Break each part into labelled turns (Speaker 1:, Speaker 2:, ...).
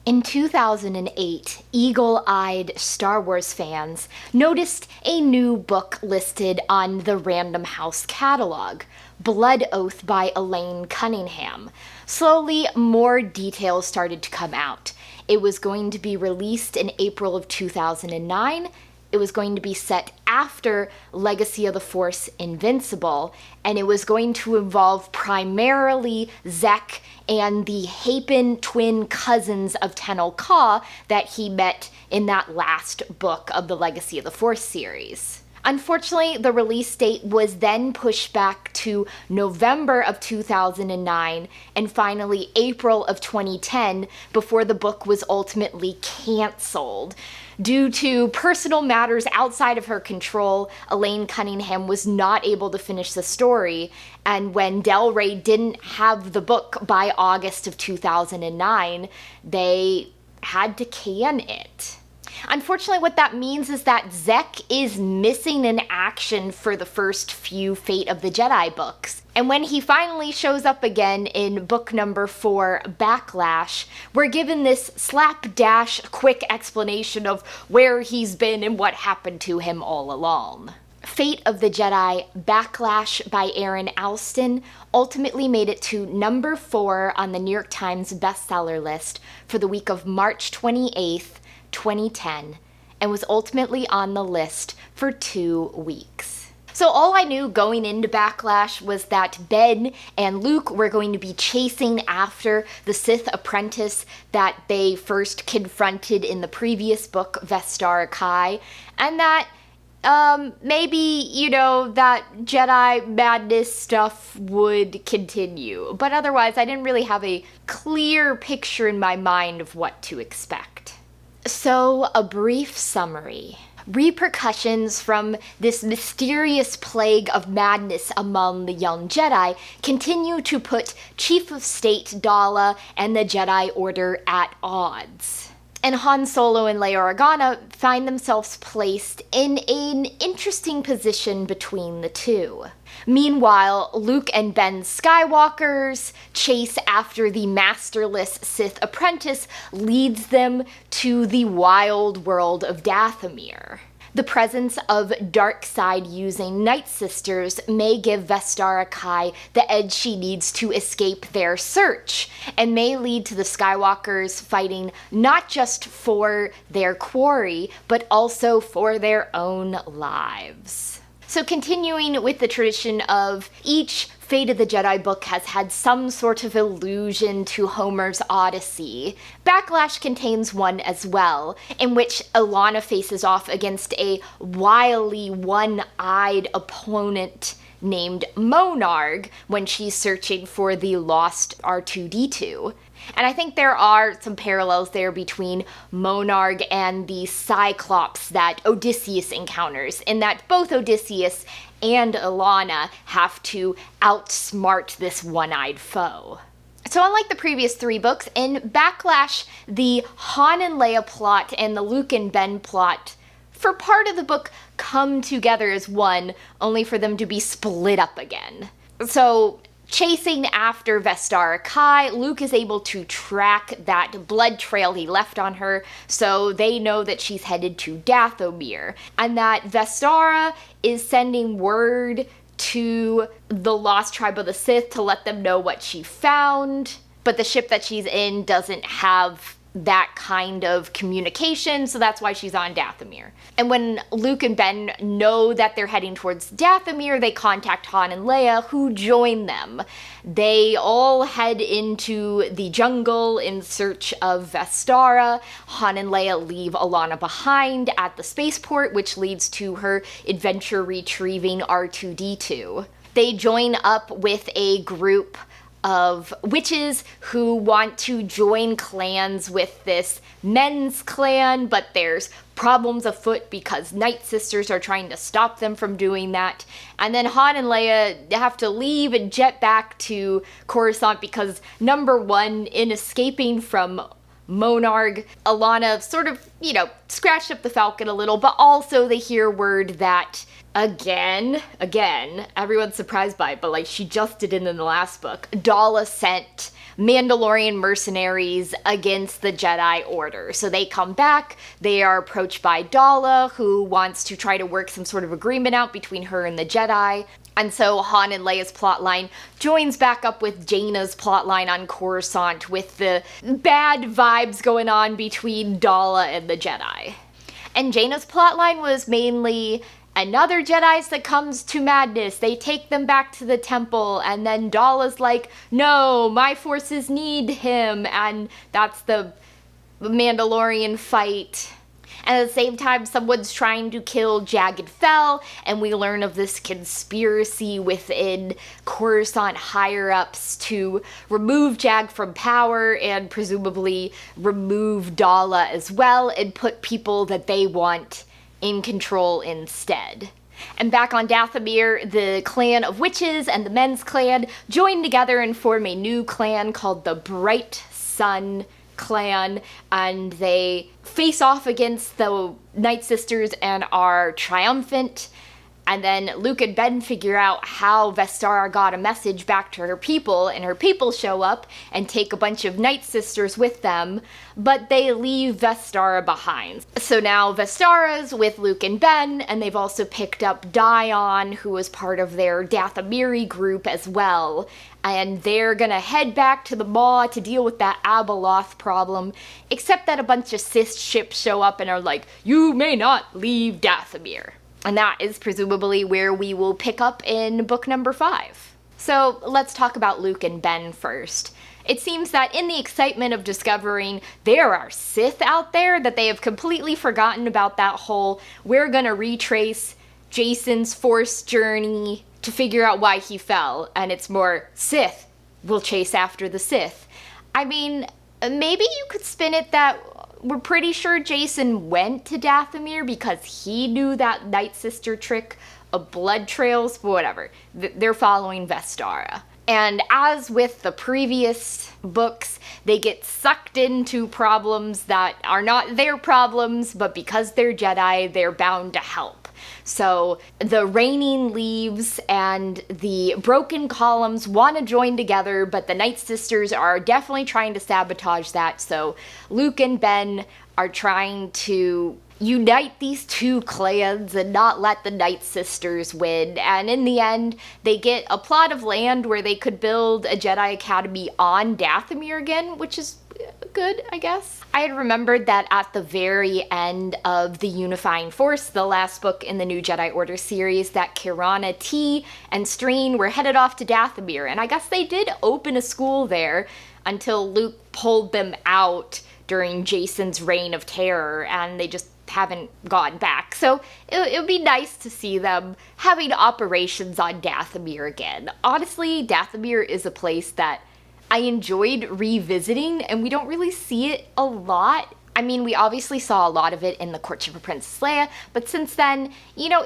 Speaker 1: In 2008, eagle-eyed Star Wars fans noticed a new book listed on the Random House catalog, Blood Oath by Elaine Cunningham. Slowly, more details started to come out. It was going to be released in April of 2009. It was going to be set after Legacy of the Force Invincible, and it was going to involve primarily Zekk and the Hapen twin cousins of Tenel Ka that he met in that last book of the Legacy of the Force series. Unfortunately, the release date was then pushed back to November of 2009 and finally April of 2010 before the book was ultimately canceled. Due to personal matters outside of her control, Elaine Cunningham was not able to finish the story, and when Del Rey didn't have the book by August of 2009, they had to can it. Unfortunately, what that means is that Zekk is missing in action for the first few Fate of the Jedi books. And when he finally shows up again in book number 4, Backlash, we're given this slapdash quick explanation of where he's been and what happened to him all along. Fate of the Jedi Backlash by Aaron Allston ultimately made it to number 4 on the New York Times bestseller list for the week of March 28th, 2010, and was ultimately on the list for 2 weeks. So all I knew going into Backlash was that Ben and Luke were going to be chasing after the Sith apprentice that they first confronted in the previous book, Vestara Khai, and that maybe, that Jedi madness stuff would continue. But otherwise, I didn't really have a clear picture in my mind of what to expect. So, a brief summary. Repercussions from this mysterious plague of madness among the young Jedi continue to put Chief of State Dala and the Jedi Order at odds. And Han Solo and Leia Organa find themselves placed in an interesting position between the two. Meanwhile, Luke and Ben Skywalker's chase after the masterless Sith apprentice leads them to the wild world of Dathomir. The presence of dark side using Night Sisters may give Vestara Khai the edge she needs to escape their search, and may lead to the Skywalkers fighting not just for their quarry, but also for their own lives. So continuing with the tradition of each Fate of the Jedi book has had some sort of allusion to Homer's Odyssey. Backlash contains one as well, in which Ilana faces off against a wily, one-eyed opponent named Monarg when she's searching for the lost R2-D2. And I think there are some parallels there between Monarg and the Cyclops that Odysseus encounters, in that both Odysseus and Ilana have to outsmart this one-eyed foe. So unlike the previous 3 books, in Backlash, the Han and Leia plot and the Luke and Ben plot for part of the book come together as one, only for them to be split up again. So chasing after Vestara Khai, Luke is able to track that blood trail he left on her, so they know that she's headed to Dathomir, and that Vestara is sending word to the Lost Tribe of the Sith to let them know what she found, but the ship that she's in doesn't have that kind of communication, so that's why she's on Dathomir. And when Luke and Ben know that they're heading towards Dathomir, they contact Han and Leia, who join them. They all head into the jungle in search of Vestara. Han and Leia leave Ilana behind at the spaceport, which leads to her adventure retrieving R2-D2. They join up with a group of witches who want to join clans with this men's clan, but there's problems afoot because Night Sisters are trying to stop them from doing that. And then Han and Leia have to leave and jet back to Coruscant because, number one, in escaping from Monarg, Ilana sort of, scratched up the Falcon a little, but also they hear word that Again, everyone's surprised by it, but she just did it in the last book. Dala sent Mandalorian mercenaries against the Jedi Order. So they come back, they are approached by Dala, who wants to try to work some sort of agreement out between her and the Jedi. And so Han and Leia's plotline joins back up with Jaina's plotline on Coruscant, with the bad vibes going on between Dala and the Jedi. And Jaina's plotline was mainly another Jedi that comes to madness. They take them back to the temple, and then Dala's like, no, my forces need him, and that's the Mandalorian fight. And at the same time, someone's trying to kill Jagged Fell, and we learn of this conspiracy within Coruscant higher-ups to remove Jag from power and presumably remove Dala as well and put people that they want in control instead. And back on Dathomir, the clan of witches and the men's clan join together and form a new clan called the Bright Sun Clan, and they face off against the Night Sisters and are triumphant. And then Luke and Ben figure out how Vestara got a message back to her people, and her people show up and take a bunch of Night Sisters with them, but they leave Vestara behind. So now Vestara's with Luke and Ben, and they've also picked up Dion, who was part of their Dathomiri group as well, and they're gonna head back to the Maw to deal with that Abeloth problem, except that a bunch of Sith ships show up and are like, you may not leave Dathomir. And that is presumably where we will pick up in book number 5. So let's talk about Luke and Ben first. It seems that in the excitement of discovering there are Sith out there, that they have completely forgotten about that whole, we're gonna retrace Jason's Force journey to figure out why he fell, and it's more Sith will chase after the Sith. I mean, maybe you could spin it that we're pretty sure Jason went to Dathomir because he knew that Night Sister trick of blood trails, but whatever. They're following Vestara. And as with the previous books, they get sucked into problems that are not their problems, but because they're Jedi, they're bound to help. So the Reigning Leaves and the Broken Columns want to join together, but the Night Sisters are definitely trying to sabotage that. So Luke and Ben are trying to unite these two clans and not let the Night Sisters win. And in the end, they get a plot of land where they could build a Jedi Academy on Dathomir again, which is good, I guess. I had remembered that at the very end of The Unifying Force, the last book in the New Jedi Order series, that Kirana T and Streen were headed off to Dathomir, and I guess they did open a school there until Luke pulled them out during Jason's reign of terror, and they just haven't gone back. So it would be nice to see them having operations on Dathomir again. Honestly, Dathomir is a place that I enjoyed revisiting, and we don't really see it a lot. I mean, we obviously saw a lot of it in The Courtship of Princess Leia, but since then, you know,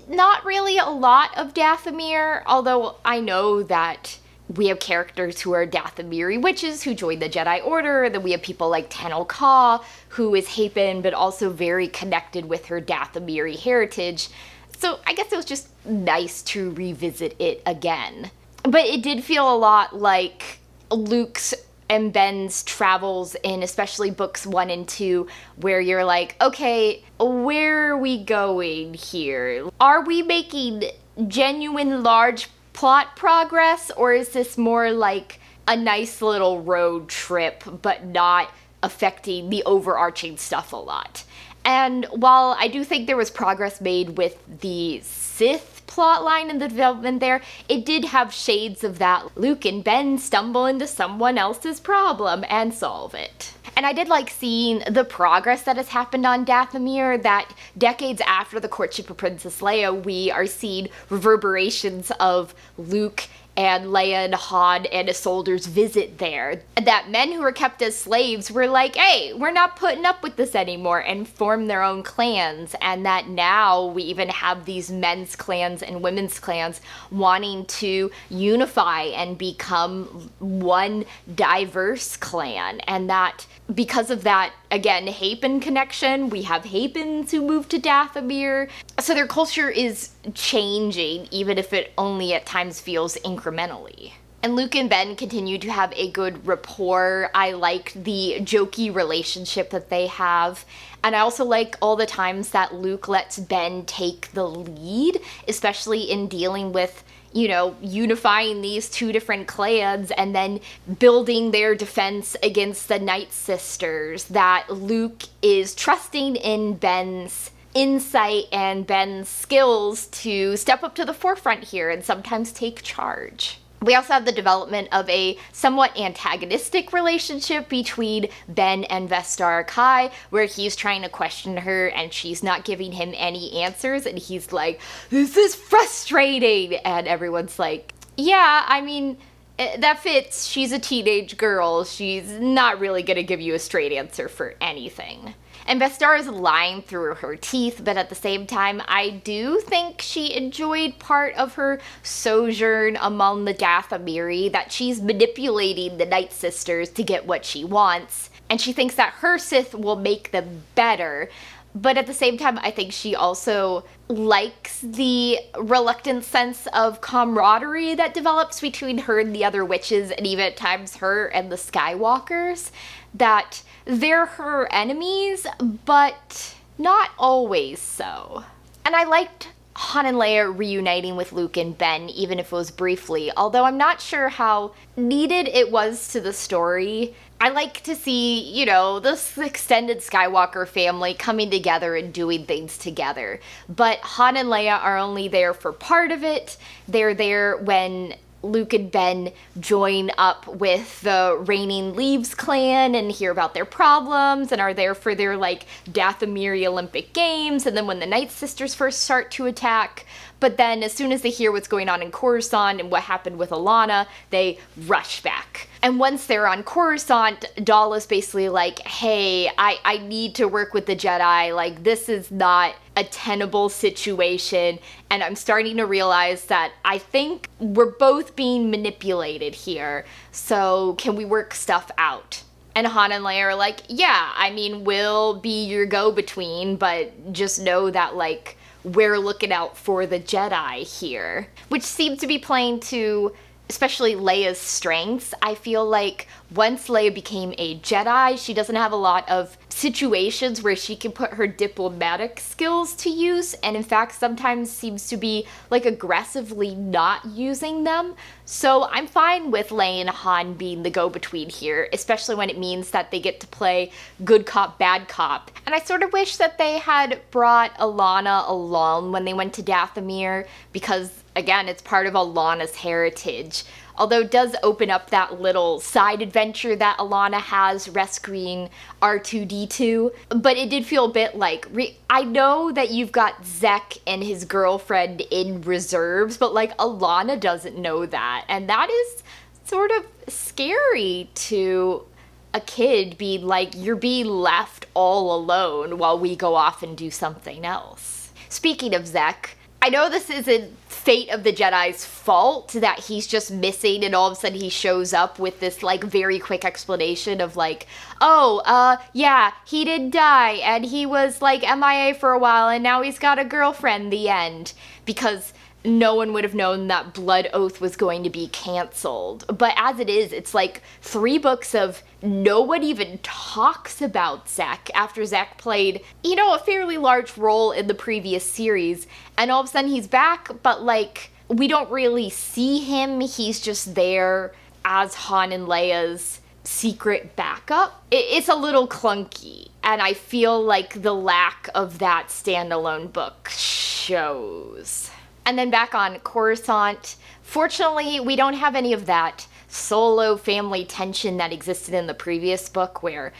Speaker 1: not really a lot of Dathomir, although I know that we have characters who are Dathomiri witches who joined the Jedi Order, then we have people like Tenel Ka, who is Hapen, but also very connected with her Dathomiri heritage. So I guess it was just nice to revisit it again. But it did feel a lot like Luke's and Ben's travels in especially books 1 and 2, where you're like, okay, where are we going here? Are we making genuine large plot progress, or is this more like a nice little road trip but not affecting the overarching stuff a lot? And while I do think there was progress made with the Sith plotline and the development there, it did have shades of that Luke and Ben stumble into someone else's problem and solve it. And I did like seeing the progress that has happened on Dathomir, that decades after The Courtship of Princess Leia, we are seeing reverberations of Luke and Leia and Han and Isolde's visit there. That men who were kept as slaves were like, hey, we're not putting up with this anymore, and formed their own clans. And that now we even have these men's clans and women's clans wanting to unify and become one diverse clan. And that because of that, again, Hapen connection, we have Hapens who moved to Dathomir. So their culture is changing, even if it only at times feels incrementally. And Luke and Ben continue to have a good rapport. I like the jokey relationship that they have. And I also like all the times that Luke lets Ben take the lead, especially in dealing with, you know, unifying these two different clans and then building their defense against the Night Sisters. That Luke is trusting in Ben's insight and Ben's skills to step up to the forefront here and sometimes take charge. We also have the development of a somewhat antagonistic relationship between Ben and Vestara Khai, where he's trying to question her and she's not giving him any answers, and he's like, "This is frustrating," and everyone's like, "Yeah, I mean, that fits. She's a teenage girl. She's not really gonna give you a straight answer for anything." And Vestara's lying through her teeth, but at the same time, I do think she enjoyed part of her sojourn among the Dathomiri, that she's manipulating the Night Sisters to get what she wants, and she thinks that her Sith will make them better. But at the same time, I think she also likes the reluctant sense of camaraderie that develops between her and the other witches, and even at times her and the Skywalkers, that they're her enemies, but not always so. And I liked Han and Leia reuniting with Luke and Ben, even if it was briefly, although I'm not sure how needed it was to the story. I like to see, you know, this extended Skywalker family coming together and doing things together. But Han and Leia are only there for part of it. They're there when Luke and Ben join up with the Reigning Leaves clan and hear about their problems, and are there for their, like, Dathomiri Olympic Games, and then when the Night Sisters first start to attack. But then as soon as they hear what's going on in Coruscant and what happened with Allana, they rush back. And once they're on Coruscant, Daala's basically like, "Hey, I need to work with the Jedi. Like, this is not a tenable situation, and I'm starting to realize that I think we're both being manipulated here. So can we work stuff out?" And Han and Leia are like, "Yeah, I mean, we'll be your go-between, but just know that, like, we're looking out for the Jedi here." Which seemed to be playing to especially Leia's strengths. I feel like once Leia became a Jedi, she doesn't have a lot of situations where she can put her diplomatic skills to use, and in fact sometimes seems to be, like, aggressively not using them. So I'm fine with Leia and Han being the go-between here, especially when it means that they get to play good cop, bad cop. And I sort of wish that they had brought Allana along when they went to Dathomir, because again, it's part of Allana's heritage. Although it does open up that little side adventure that Allana has rescuing R2-D2. But it did feel a bit like, I know that you've got Zekk and his girlfriend in reserves, but, like, Allana doesn't know that. And that is sort of scary to a kid, being like, you're being left all alone while we go off and do something else. Speaking of Zekk, I know this isn't Fate of the Jedi's fault that he's just missing and all of a sudden he shows up with this, like, very quick explanation of, like, "Oh, yeah, he did die and he was, like, MIA for a while and now he's got a girlfriend," the end. Because no one would have known that Blood Oath was going to be canceled. But as it is, it's like 3 books of no one even talks about Zekk after Zekk played, you know, a fairly large role in the previous series. And all of a sudden he's back, but, like, we don't really see him. He's just there as Han and Leia's secret backup. It's a little clunky, and I feel like the lack of that standalone book shows. And then back on Coruscant, fortunately, we don't have any of that solo family tension that existed in the previous book, where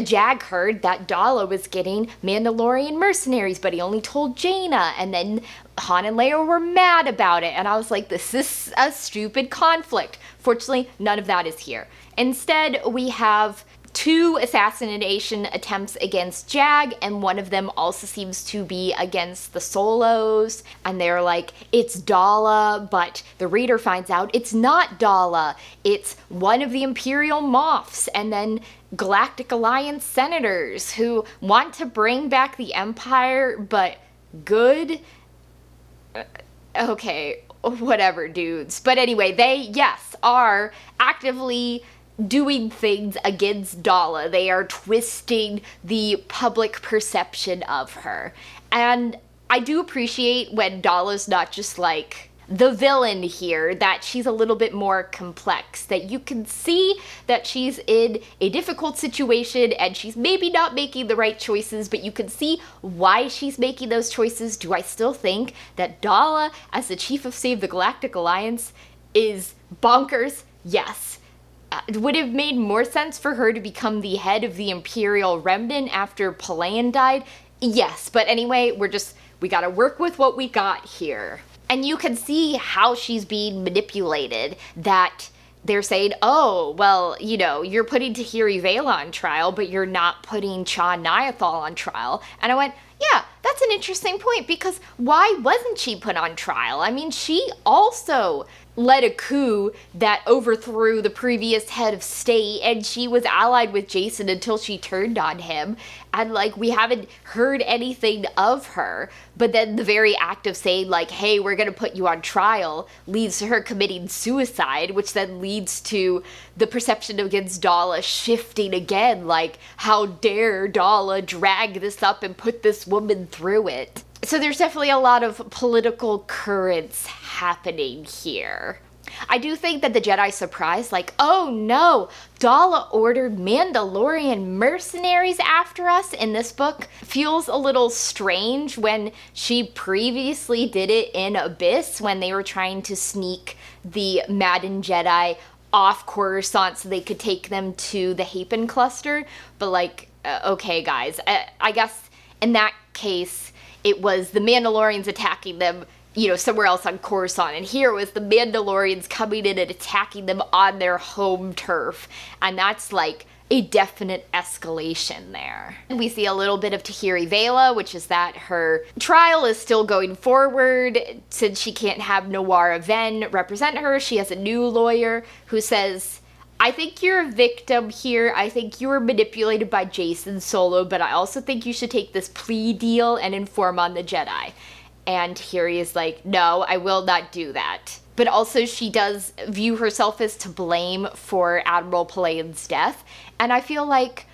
Speaker 1: Jag heard that Daala was getting Mandalorian mercenaries, but he only told Jaina, and then Han and Leia were mad about it, and I was like, this is a stupid conflict. Fortunately, none of that is here. Instead, we have 2 assassination attempts against Jag, and one of them also seems to be against the Solos, and they're like, it's Daala, but the reader finds out it's not Daala, it's one of the Imperial Moffs, and then Galactic Alliance senators who want to bring back the Empire, but good? Okay, whatever, dudes. But anyway, they, yes, are actively doing things against Dala. They are twisting the public perception of her. And I do appreciate when Dala's not just like the villain here, that she's a little bit more complex, that you can see that she's in a difficult situation and she's maybe not making the right choices, but you can see why she's making those choices. Do I still think that Dala, as the chief of Save the Galactic Alliance, is bonkers? Yes. Would it have made more sense for her to become the head of the Imperial Remnant after Pelayan died? Yes, but anyway, we gotta work with what we got here. And you can see how she's being manipulated, that they're saying, oh, well, you know, you're putting Tahiri Veila on trial, but you're not putting Cha Niathal on trial. And I went, yeah, that's an interesting point, because why wasn't she put on trial? I mean, she also led a coup that overthrew the previous head of state, and she was allied with Jason until she turned on him, and like we haven't heard anything of her. But then the very act of saying like, hey, we're gonna put you on trial leads to her committing suicide, which then leads to the perception against Dala shifting again, like how dare Dala drag this up and put this woman through it. So there's definitely a lot of political currents happening here. I do think that the Jedi surprise, like, oh no, Dala ordered Mandalorian mercenaries after us in this book, feels a little strange when she previously did it in Abyss when they were trying to sneak the Madden Jedi off Coruscant so they could take them to the Hapen cluster. But like, okay guys, I guess in that case, it was the Mandalorians attacking them, you know, somewhere else on Coruscant. And here was the Mandalorians coming in and attacking them on their home turf. And that's like a definite escalation there. And we see a little bit of Tahiri Veila, which is that her trial is still going forward. Since she can't have Nawara Ven represent her, she has a new lawyer who says, I think you're a victim here. I think you were manipulated by Jason Solo, but I also think you should take this plea deal and inform on the Jedi. And Tahiri is like, no, I will not do that. But also she does view herself as to blame for Admiral Pelayan's death. And I feel like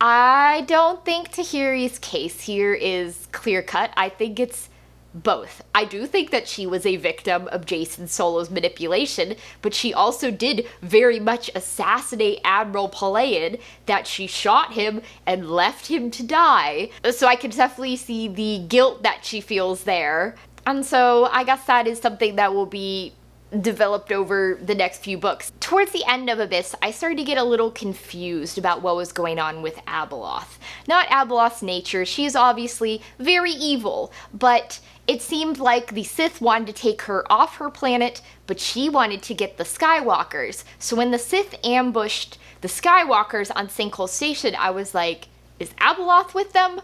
Speaker 1: I don't think Tahiri's case here is clear-cut. I think it's both. I do think that she was a victim of Jason Solo's manipulation, but she also did very much assassinate Admiral Pelayan, that she shot him and left him to die. So I can definitely see the guilt that she feels there. And so I guess that is something that will be developed over the next few books. Towards the end of Abyss, I started to get a little confused about what was going on with Abeloth. Not Abeloth's nature, she is obviously very evil, but it seemed like the Sith wanted to take her off her planet, but she wanted to get the Skywalkers. So when the Sith ambushed the Skywalkers on Sinkhole Station, I was like, is Abeloth with them?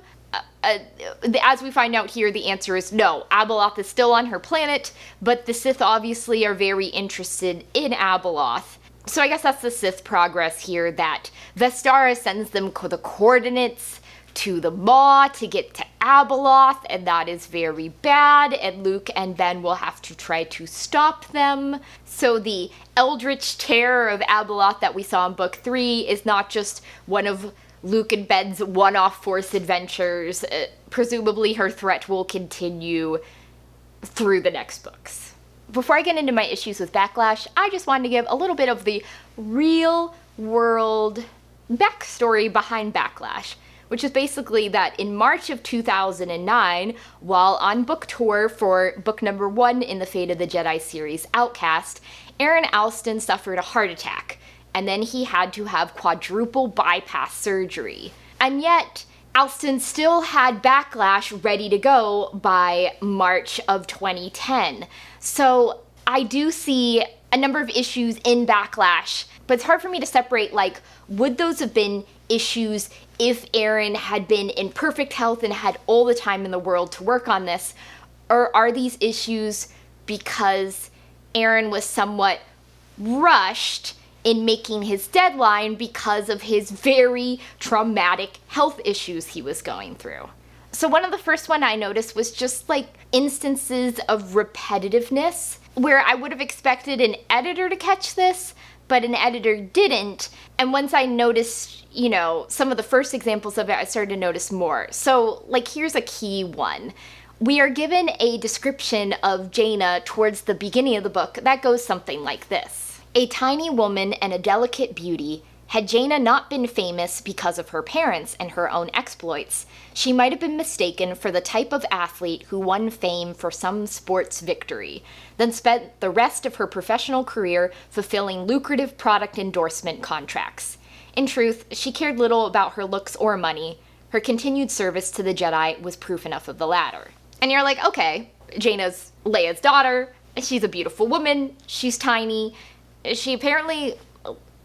Speaker 1: As we find out here, the answer is no. Abeloth is still on her planet, but the Sith obviously are very interested in Abeloth. So I guess that's the Sith progress here, that Vestara sends them the coordinates to the Maw to get to Abeloth, and that is very bad, and Luke and Ben will have to try to stop them. So the Eldritch Terror of Abeloth that we saw in Book 3 is not just one of Luke and Ben's one-off Force adventures. Presumably her threat will continue through the next books. Before I get into my issues with Backlash, I just wanted to give a little bit of the real-world backstory behind Backlash, which is basically that in March of 2009, while on book tour for book number 1 in the Fate of the Jedi series, Outcast, Aaron Allston suffered a heart attack, and then he had to have quadruple bypass surgery. And yet, Allston still had Backlash ready to go by March of 2010. So I do see a number of issues in Backlash, but it's hard for me to separate, like, would those have been issues if Aaron had been in perfect health and had all the time in the world to work on this? Or are these issues because Aaron was somewhat rushed in making his deadline because of his very traumatic health issues he was going through? So one of the first one I noticed was just like instances of repetitiveness, where I would have expected an editor to catch this, but an editor didn't. And once I noticed, you know, some of the first examples of it, I started to notice more. So, like, here's a key one. We are given a description of Jaina towards the beginning of the book that goes something like this. A tiny woman and a delicate beauty, had Jaina not been famous because of her parents and her own exploits, she might have been mistaken for the type of athlete who won fame for some sports victory, then spent the rest of her professional career fulfilling lucrative product endorsement contracts. In truth, she cared little about her looks or money. Her continued service to the Jedi was proof enough of the latter. And you're like, okay, Jaina's Leia's daughter, she's a beautiful woman, she's tiny, she apparently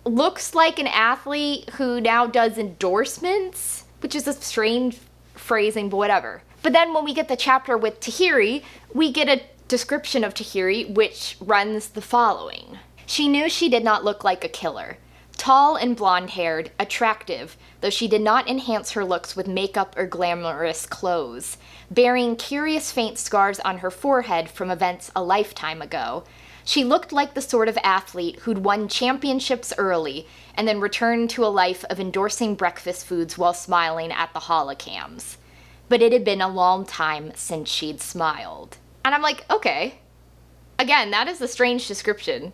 Speaker 1: looks like an athlete who now does endorsements, which is a strange phrasing, but whatever. But then when we get the chapter with Tahiri, we get a description of Tahiri which runs the following. She knew she did not look like a killer. Tall and blonde-haired, attractive, though she did not enhance her looks with makeup or glamorous clothes, bearing curious faint scars on her forehead from events a lifetime ago. She looked like the sort of athlete who'd won championships early and then returned to a life of endorsing breakfast foods while smiling at the holocams. But it had been a long time since she'd smiled. And I'm like, okay. Again, that is a strange description.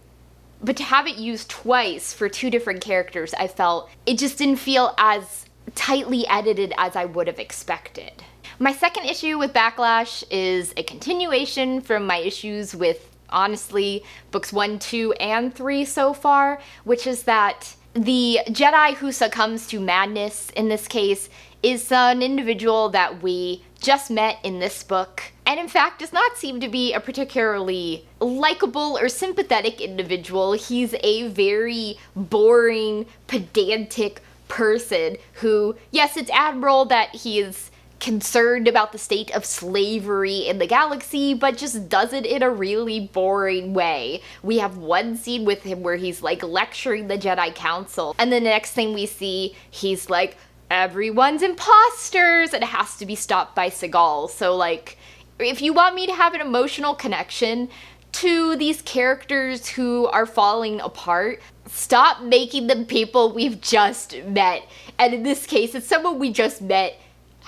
Speaker 1: But to have it used twice for two different characters, I felt it just didn't feel as tightly edited as I would have expected. My second issue with Backlash is a continuation from my issues with, honestly, books 1, 2, and 3 so far, which is that the Jedi who succumbs to madness in this case is an individual that we just met in this book, and in fact does not seem to be a particularly likable or sympathetic individual. He's a very boring, pedantic person who, yes, it's admirable that he is concerned about the state of slavery in the galaxy, but just does it in a really boring way. We have one scene with him where he's like lecturing the Jedi Council, and the next thing we see, he's like, everyone's imposters, and it has to be stopped by Seagal. So like, if you want me to have an emotional connection to these characters who are falling apart, stop making them people we've just met. And in this case, it's someone we just met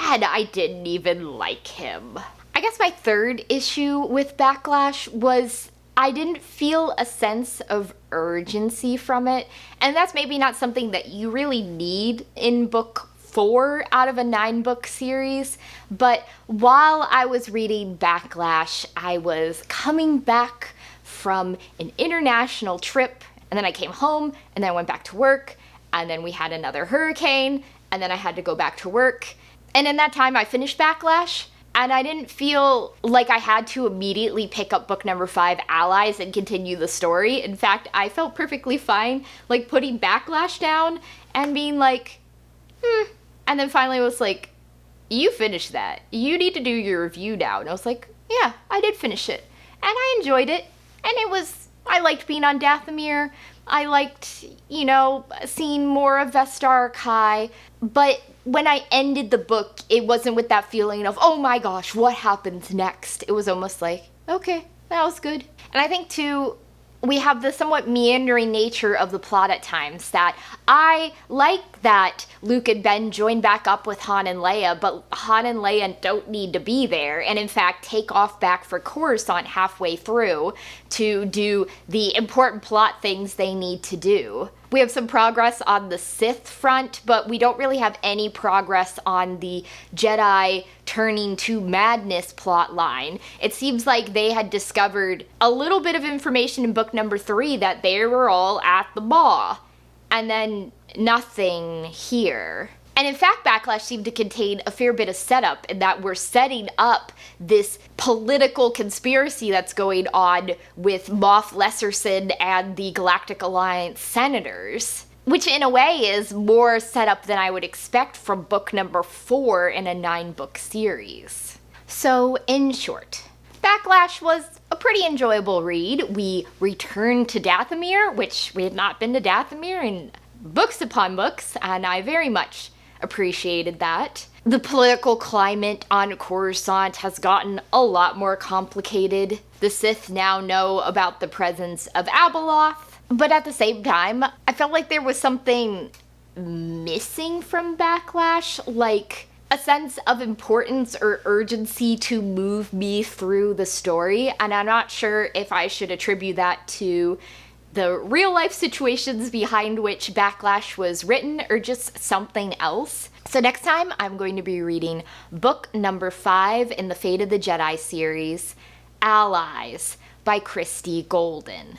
Speaker 1: and I didn't even like him. I guess my third issue with Backlash was I didn't feel a sense of urgency from it. And that's maybe not something that you really need in book 4 out of a 9-book series. But while I was reading Backlash, I was coming back from an international trip, and then I came home, and then I went back to work, and then we had another hurricane, and then I had to go back to work. And in that time, I finished Backlash, and I didn't feel like I had to immediately pick up book number 5, Allies, and continue the story. In fact, I felt perfectly fine, like, putting Backlash down and being like, And then finally was like, you finished that. You need to do your review now. And I was like, yeah, I did finish it. And I enjoyed it. And I liked being on Dathomir. I liked, seeing more of Vestara Khai. But when I ended the book, it wasn't with that feeling of, oh my gosh, what happens next? It was almost like, okay, that was good. And I think, too, we have the somewhat meandering nature of the plot at times, that I like that Luke and Ben join back up with Han and Leia, but Han and Leia don't need to be there, and in fact take off back for Coruscant halfway through to do the important plot things they need to do. We have some progress on the Sith front, but we don't really have any progress on the Jedi turning to madness plot line. It seems like they had discovered a little bit of information in book number 3 that they were all at the Maw, and then nothing here. And in fact, Backlash seemed to contain a fair bit of setup in that we're setting up this political conspiracy that's going on with Moff Lesserson and the Galactic Alliance senators, which in a way is more setup than I would expect from book number 4 in a 9-book series. So, in short, Backlash was a pretty enjoyable read. We returned to Dathomir, which we had not been to Dathomir in books upon books, and I very much appreciated that. The political climate on Coruscant has gotten a lot more complicated. The Sith now know about the presence of Abeloth, but at the same time, I felt like there was something missing from Backlash, like a sense of importance or urgency to move me through the story, and I'm not sure if I should attribute that to the real life situations behind which Backlash was written or just something else. So next time I'm going to be reading book number 5 in the Fate of the Jedi series, Allies by Christie Golden.